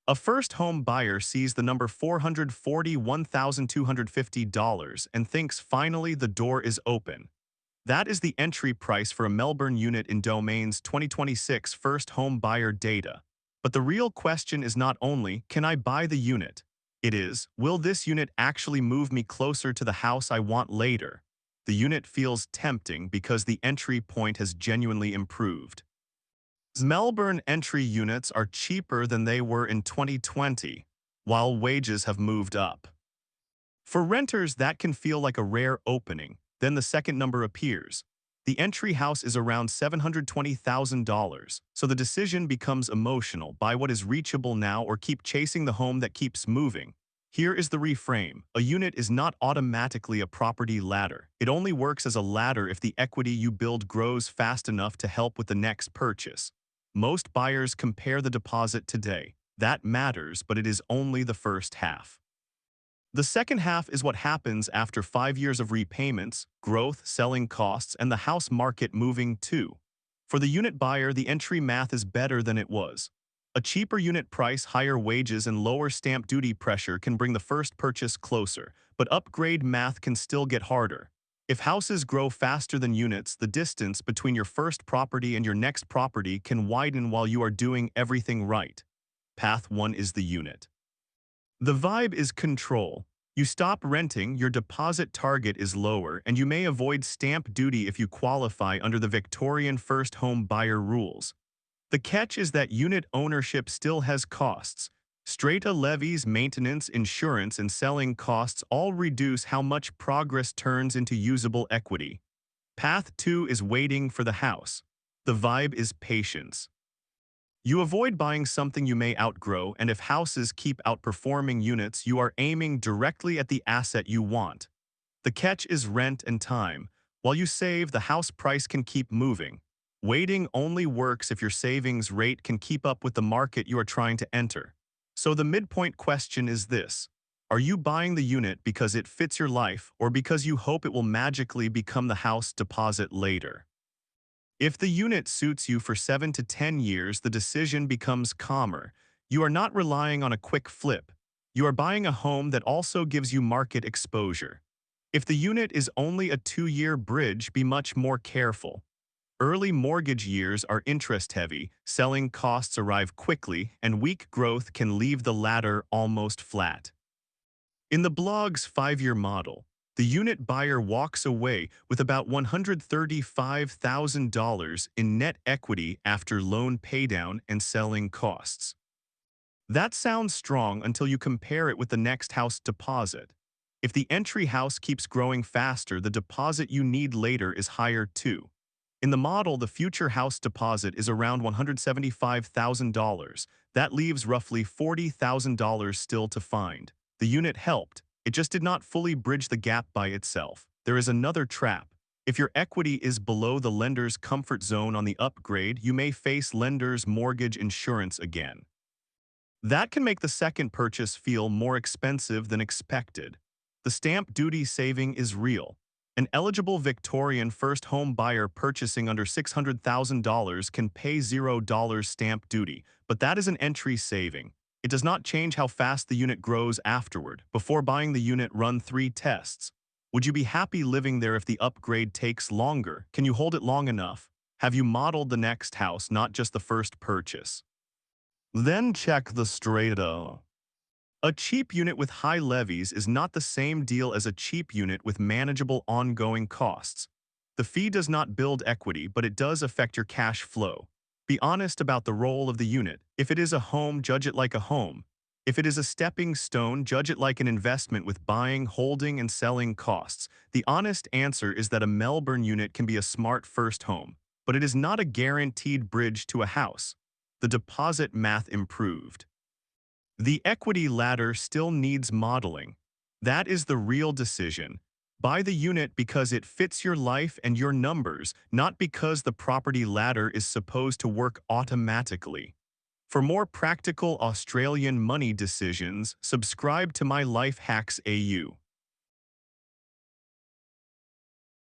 A first home buyer sees the number $441,250 and thinks finally the door is open. That is the entry price for a Melbourne unit in Domain's 2026 first home buyer data. But the real question is not only, can I buy the unit? It is, will this unit actually move me closer to the house I want later? The unit feels tempting because the entry point has genuinely improved. Melbourne entry units are cheaper than they were in 2020, while wages have moved up. For renters, that can feel like a rare opening. Then the second number appears. The entry house is around $720,000, so the decision becomes emotional: buy what is reachable now or keep chasing the home that keeps moving. Here is the reframe. A unit is not automatically a property ladder. It only works as a ladder if the equity you build grows fast enough to help with the next purchase. Most buyers compare the deposit today. That matters, but it is only the first half. The second half is what happens after 5 years of repayments, growth, selling costs, and the house market moving too. For the unit buyer, the entry math is better than it was. A cheaper unit price, higher wages, and lower stamp duty pressure can bring the first purchase closer, but upgrade math can still get harder. If houses grow faster than units, the distance between your first property and your next property can widen while you are doing everything right. Path 1 is the unit. The vibe is control. You stop renting, your deposit target is lower, and you may avoid stamp duty if you qualify under the Victorian first home buyer rules. The catch is that unit ownership still has costs. Strata levies, maintenance, insurance, and selling costs all reduce how much progress turns into usable equity. Path 2 is waiting for the house. The vibe is patience. You avoid buying something you may outgrow, and if houses keep outperforming units, you are aiming directly at the asset you want. The catch is rent and time. While you save, the house price can keep moving. Waiting only works if your savings rate can keep up with the market you are trying to enter. So the midpoint question is this: are you buying the unit because it fits your life, or because you hope it will magically become the house deposit later? If the unit suits you for 7 to 10 years, the decision becomes calmer. You are not relying on a quick flip. You are buying a home that also gives you market exposure. If the unit is only a 2-year bridge, be much more careful. Early mortgage years are interest-heavy, selling costs arrive quickly, and weak growth can leave the ladder almost flat. In the blog's 5-year model, the unit buyer walks away with about $135,000 in net equity after loan paydown and selling costs. That sounds strong until you compare it with the next house deposit. If the entry house keeps growing faster, the deposit you need later is higher too. In the model, the future house deposit is around $175,000. That leaves roughly $40,000 still to find. The unit helped. It just did not fully bridge the gap by itself. There is another trap. If your equity is below the lender's comfort zone on the upgrade, you may face lender's mortgage insurance again. That can make the second purchase feel more expensive than expected. The stamp duty saving is real. An eligible Victorian first home buyer purchasing under $600,000 can pay $0 stamp duty, but that is an entry saving. It does not change how fast the unit grows afterward. Before buying the unit, run 3 tests. Would you be happy living there if the upgrade takes longer? Can you hold it long enough? Have you modeled the next house, not just the first purchase? Then check the strata. A cheap unit with high levies is not the same deal as a cheap unit with manageable ongoing costs. The fee does not build equity, but it does affect your cash flow. Be honest about the role of the unit. If it is a home, judge it like a home. If it is a stepping stone, judge it like an investment with buying, holding, and selling costs. The honest answer is that a Melbourne unit can be a smart first home, but it is not a guaranteed bridge to a house. The deposit math improved. The equity ladder still needs modeling. That is the real decision. Buy the unit because it fits your life and your numbers, not because the property ladder is supposed to work automatically. For more practical Australian money decisions, subscribe to my Life Hacks AU.